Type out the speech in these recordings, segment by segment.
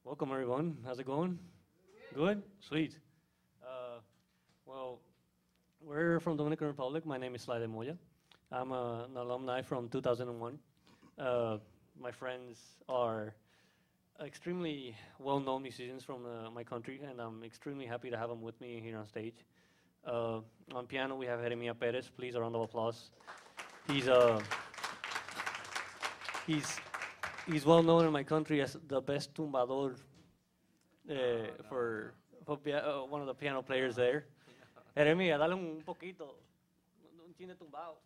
Welcome, everyone. How's it going? Good? Sweet. Well, we're from Dominican Republic. My name is Sly de Moya. I'm an alumni from 2001. My friends are extremely well-known musicians from my country, and I'm extremely happy to have them with me here on stage. On piano, we have Jeremiah Perez. Please, a round of applause. He's he's he's well known in my country as the best tumbador for one of the piano players there. Jeremiah, dale un poquito, un chine tumbado.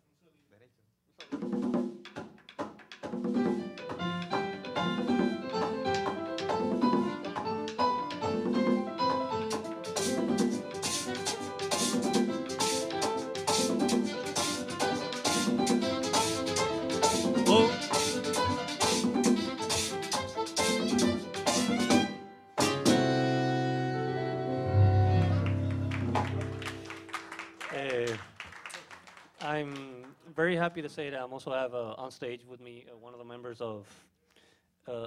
I'm very happy to say that I'm also have on stage with me one of the members of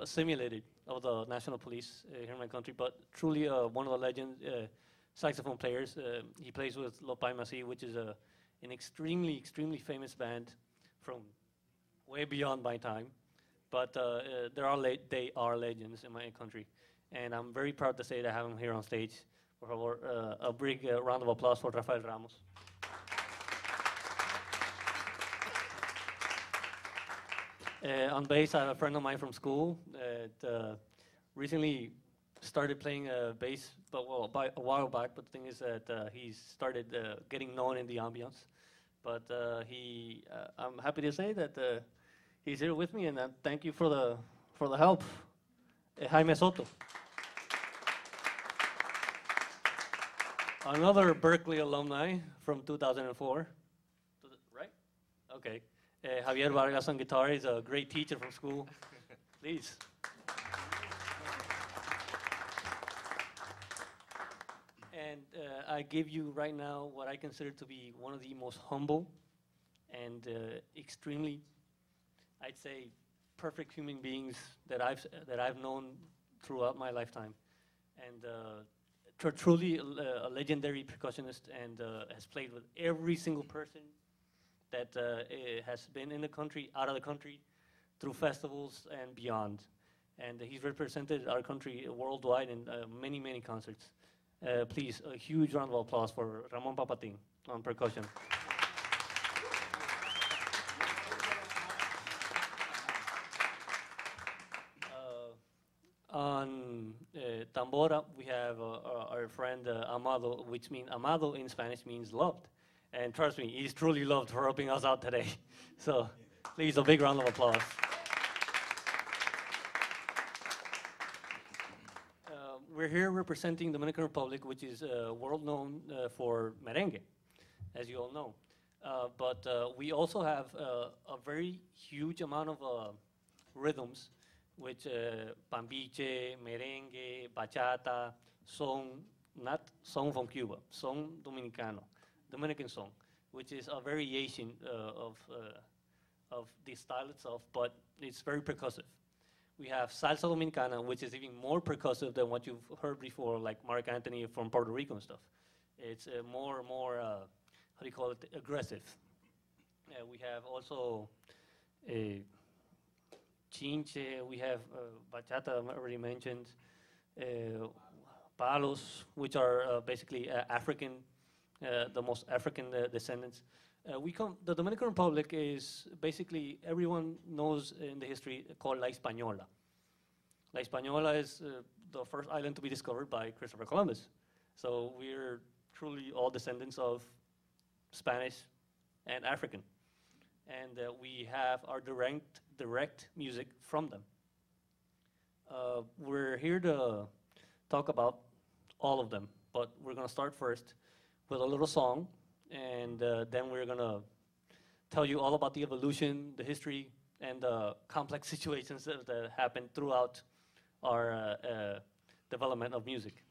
Simulated of the National Police here in my country, but truly one of the legend saxophone players. He plays with Lopay Masi, which is an extremely famous band from way beyond my time, but they are legends in my country, and I'm very proud to say that I have him here on stage. Por favor, a big round of applause for Rafael Ramos. On bass, I have a friend of mine from school that recently started playing bass, but a while back. But the thing is that he started getting known in the ambience. But I'm happy to say that he's here with me, and thank you for the help, Jaime Soto. Another Berklee alumni from 2004, right? Okay. Javier Vargas on guitar. He's a great teacher from school. Please. And I give you right now what I consider to be one of the most humble and extremely, I'd say, perfect human beings that I've known throughout my lifetime. And truly a legendary percussionist, and has played with every single person that has been in the country, out of the country, through festivals and beyond. And he's represented our country worldwide in many concerts. Please, a huge round of applause for Ramon Papatin on percussion. On tambora, we have our friend Amado, which means Amado in Spanish means loved. And trust me, he's truly loved for helping us out today. So please, a big round of applause. We're here representing Dominican Republic, which is world known for merengue, as you all know. But we also have a very huge amount of rhythms, which pambiche, merengue, bachata, son, not son from Cuba, son dominicano. Dominican song, which is a variation of the style itself, but it's very percussive. We have salsa dominicana, which is even more percussive than what you've heard before, like Mark Anthony from Puerto Rico and stuff. It's more, how do you call it, aggressive. We have also chinche, we have bachata, I already mentioned, palos, which are basically African, the most African descendants. The Dominican Republic is basically, everyone knows in the history, called La Española. La Española is the first island to be discovered by Christopher Columbus. So we're truly all descendants of Spanish and African. And we have our direct music from them. We're here to talk about all of them, but we're gonna start first with a little song, and then we're gonna tell you all about the evolution, the history, and the complex situations that happened throughout our development of music.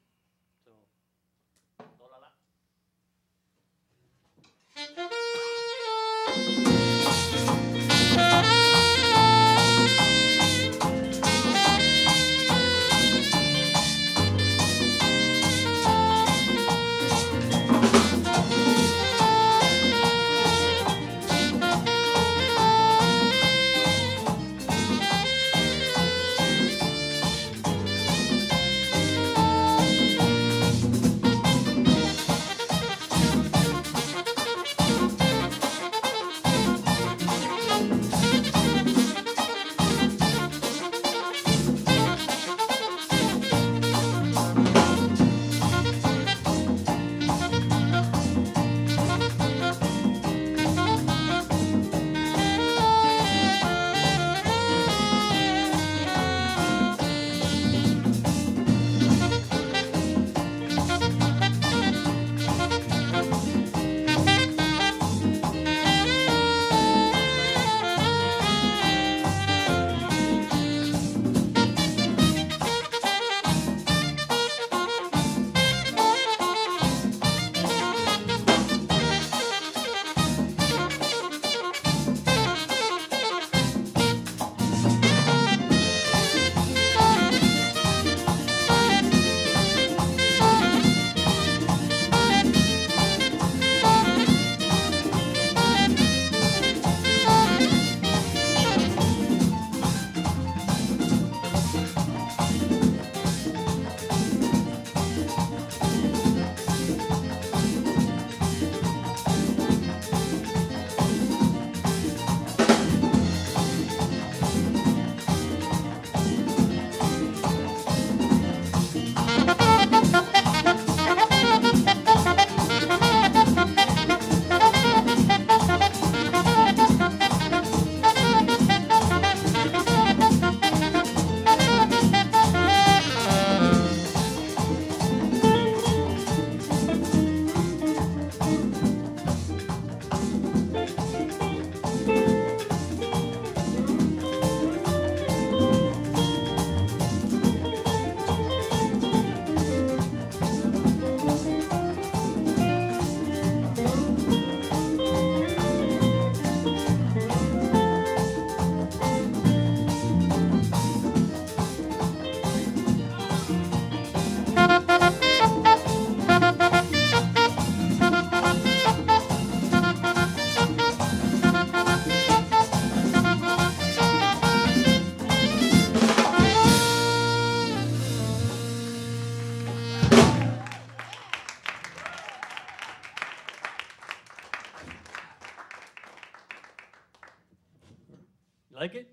like it?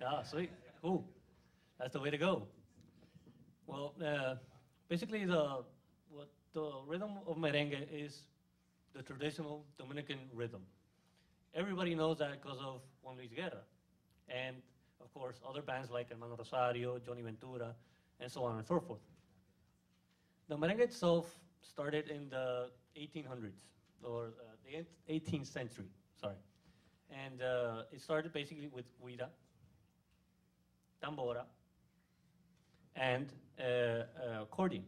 Yeah, sweet. Cool. That's the way to go. Well, basically, the rhythm of merengue is the traditional Dominican rhythm. Everybody knows that because of Juan Luis Guerra, and of course, other bands like Hermano Rosario, Johnny Ventura, and so on and so forth. The merengue itself started in the 1800s, or the 18th century, sorry. And it started basically with guira, tambora, and accordion.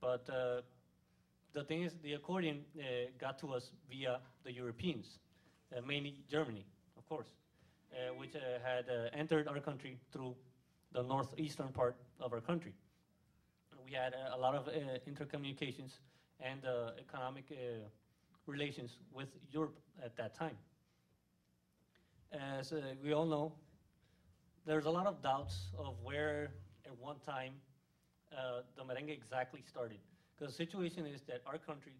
But the thing is, the accordion got to us via the Europeans, mainly Germany, of course, which had entered our country through the northeastern part of our country. We had a lot of intercommunications and economic relations with Europe at that time. As we all know, there's a lot of doubts of where at one time the merengue exactly started. Because the situation is that our country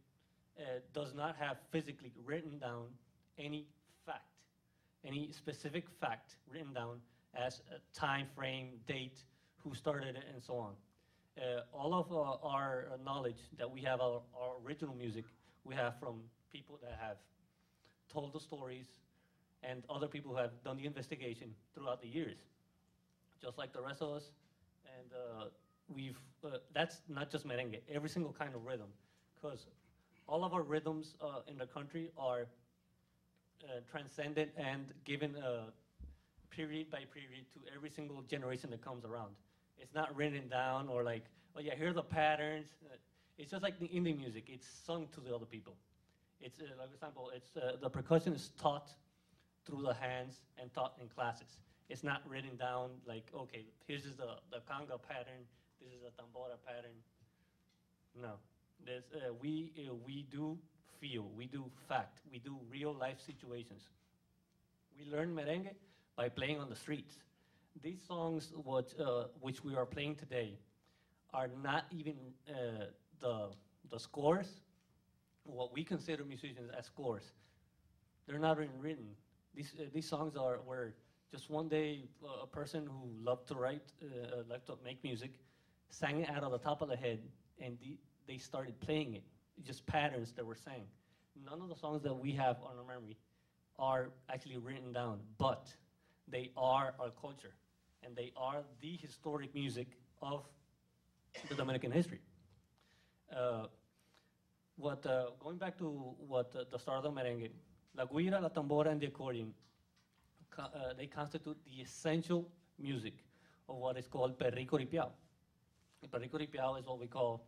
does not have physically written down any fact, any specific fact written down as a time frame, date, who started it, and so on. All of our knowledge that we have, our original music, we have from people that have told the stories and other people who have done the investigation throughout the years, just like the rest of us. And that's not just merengue, every single kind of rhythm, because all of our rhythms in the country are transcended and given period by period to every single generation that comes around. It's not written down or like, oh yeah, here are the patterns. It's just like the indie music. It's sung to the other people. It's, like for example, it's, the percussion is taught through the hands and taught in classes. It's not written down like, okay, here's the conga pattern, this is the tambora pattern. No, we do feel, we do fact, we do real life situations. We learn merengue by playing on the streets. These songs, which we are playing today, are not even the scores, what we consider musicians as scores. They're not even written. These songs were just one day a person who loved to write, loved to make music, sang it out of the top of the head, and they started playing it. Just patterns that were sang. None of the songs that we have on our memory are actually written down, but they are our culture, and they are the historic music of the Dominican history. Going back to the start of the merengue, la guira, la tambora, and the accordion, they constitute the essential music of what is called perrico ripiao. Perrico ripiao is what we call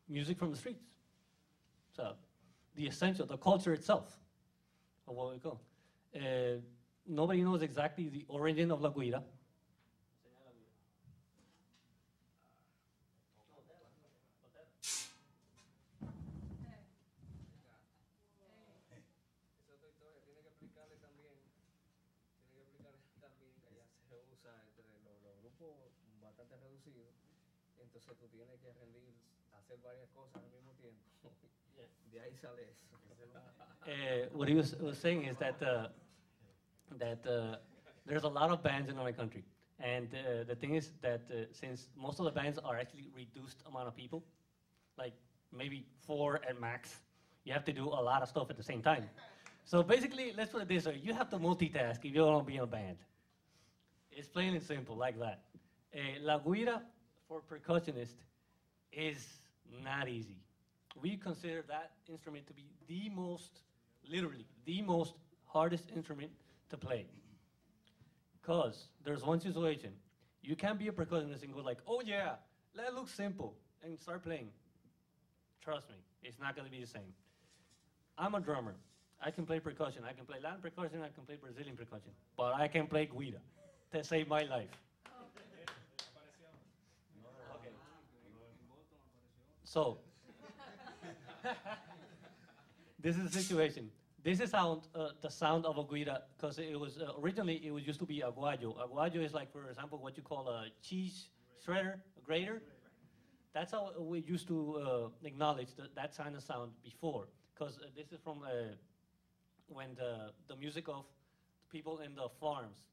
music from the streets. So the essential, the culture itself of what we call. Nobody knows exactly the origin of la guira. Entonces tú tienes que rendir, hacer varias cosas al mismo tiempo. De ahí sale eso. What he was saying is that there's a lot of bands in our country, and the thing is that since most of the bands are actually reduced amount of people, like maybe 4 at max, you have to do a lot of stuff at the same time. So basically, let's put it this way: you have to multitask if you want to be in a band. It's plain and simple, like that. La guira for percussionist is not easy. We consider that instrument to be the most, literally, the most hardest instrument to play. Because there's one situation. You can't be a percussionist and go like, oh yeah, that looks simple, and start playing. Trust me, it's not going to be the same. I'm a drummer. I can play percussion. I can play Latin percussion. I can play Brazilian percussion. But I can play guira to save my life. So, this is the situation. This is the sound of a guira, because it was originally it was used to be aguayo. Aguayo is like, for example, what you call a cheese shredder, a grater. That's how we used to acknowledge that kind of sound before, because this is from when the music of people in the farms,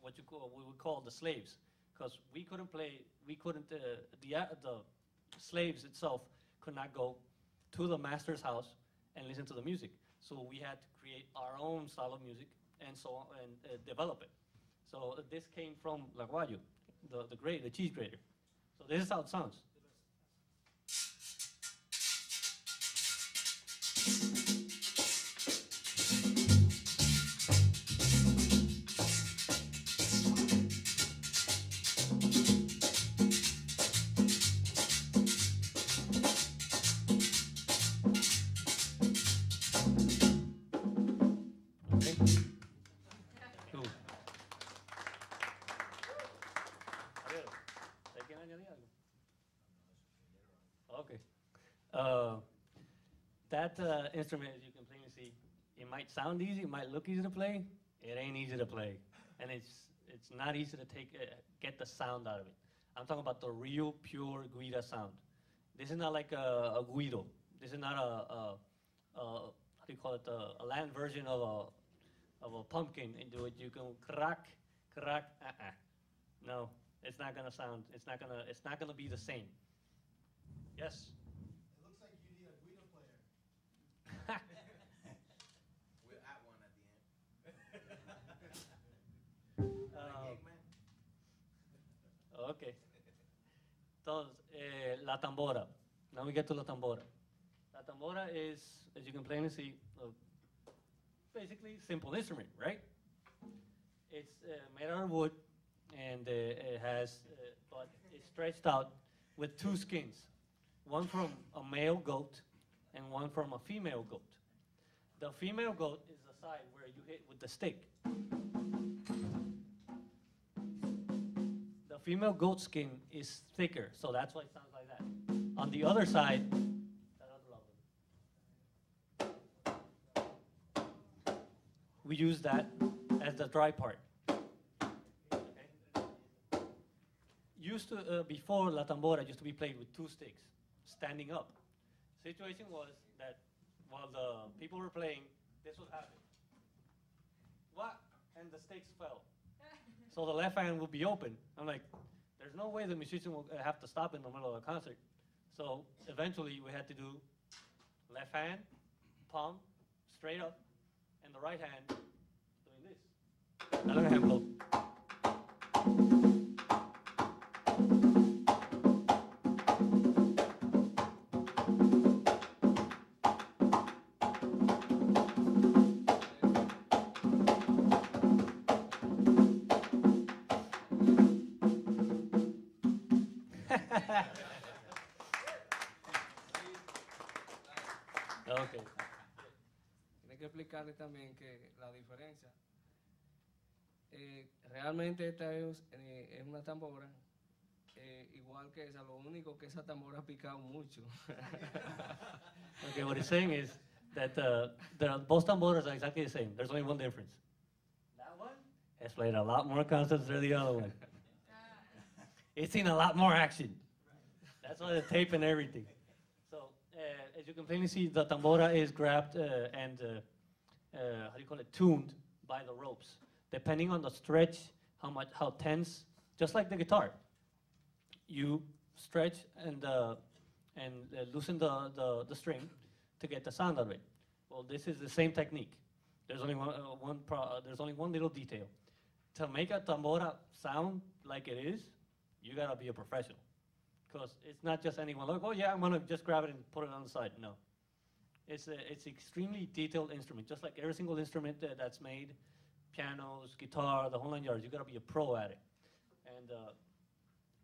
we would call the slaves, because we couldn't play, the slaves itself could not go to the master's house and listen to the music. So we had to create our own style of music and so on, and develop it. So this came from Laguayo, the cheese grater. So this is how it sounds. Okay. That instrument, as you can plainly see, it might sound easy, it might look easy to play. It ain't easy to play, and it's not easy to get the sound out of it. I'm talking about the real pure guida sound. This is not like a guido. This is not a how do you call it? A Latin version of a pumpkin. Into it, you can crack. No, it's not gonna sound. It's not gonna be the same. Yes. It looks like you need a Guido player. We're at one at the end. Okay. Entonces, la tambora. Now we get to la tambora. La tambora is, as you can plainly see, basically simple instrument, right? It's made out of wood, and it has, but it's stretched out with two skins. One from a male goat and one from a female goat. The female goat is the side where you hit with the stick. The female goat skin is thicker, so that's why it sounds like that. On the other side, we use that as the dry part. Okay. Before La Tambora used to be played with two sticks, standing up. Situation was that while the people were playing, this would happen. What? And the sticks fell. So the left hand would be open. I'm like, there's no way the musician will have to stop in the middle of the concert. So eventually we had to do left hand, palm, straight up, and the right hand doing this. Another hand blow. Okay. Tiene que explicarle también que la diferencia, realmente esta es una tambora, igual que esa, lo único que esa tambora ha picado mucho. Okay, what he's saying is that both tamboras are exactly the same. There's only one difference. That one has played a lot more concerts than the other one. It's seen a lot more action. That's why the tape and everything. So, as you can plainly see, the tambora is grabbed and, how do you call it, tuned by the ropes. Depending on the stretch, how tense, just like the guitar. You stretch and loosen the string to get the sound out of it. Well, this is the same technique. There's only one little detail. To make a tambora sound like it is, you gotta be a professional. Because it's not just anyone like, oh yeah, I'm gonna just grab it and put it on the side. No. It's extremely detailed instrument, just like every single instrument that's made, pianos, guitar, the whole 9 yards. You gotta be a pro at it. And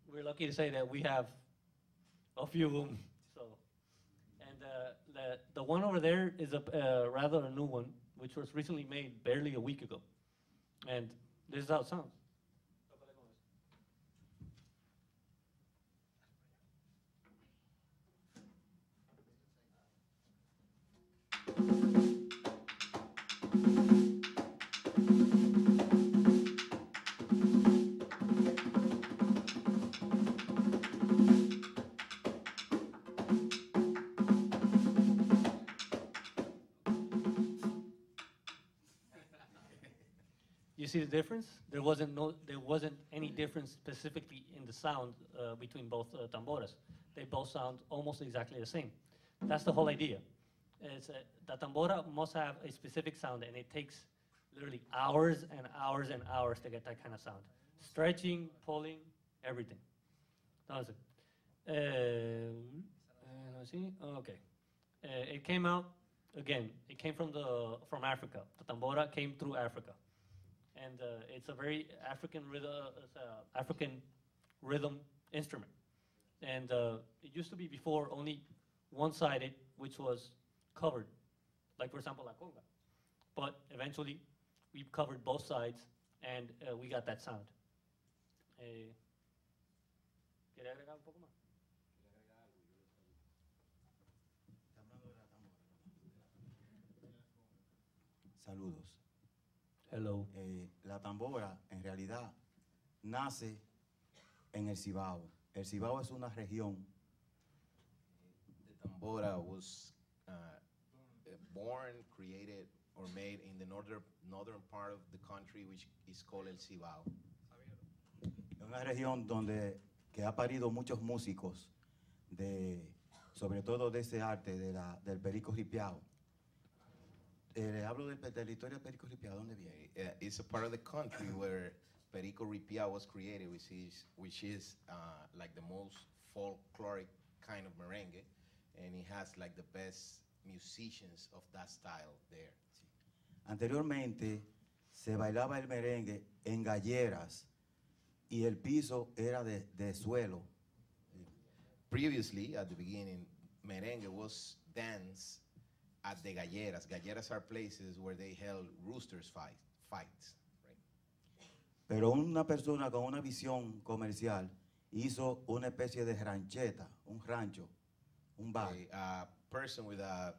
we're lucky to say that we have a few of them. So, and the one over there is rather a new one, which was recently made barely a week ago. And this is how it sounds. you see the difference? There wasn't any difference specifically in the sound between both tamboras. They both sound almost exactly the same. That's the whole idea. The tambora must have a specific sound, and it takes literally hours and hours and hours to get that kind of sound. Stretching, pulling, everything. That was it. Let's see. Okay. It came out again. It came from Africa. The tambora came through Africa, and it's a very African rhythm instrument. And it used to be before only one-sided, which was covered, like for example la conga. But eventually, we covered both sides, and we got that sound. ¿Quiere agregar un poco más? Saludos. Hello. La tambora en realidad nace en el Cibao. El Cibao es una región. The tambora was born, created, or made in the northern part of the country, which is called El Cibao. Es una región donde que ha parido muchos músicos, sobre todo de ese arte del perico ripiao. Hablo de la historia del perico ripiao. ¿Dónde viene? It's a part of the country where Perico Ripiao was created, which is like the most folkloric kind of merengue, and it has like the best musicians of that style there. Sí. Anteriormente se bailaba el merengue en galleras y el piso era de suelo. Previously, at the beginning, merengue was danced at the galleras. Galleras are places where they held roosters fights. Pero una persona con una visión comercial hizo una especie de rancheta, un rancho, un bar. A person with a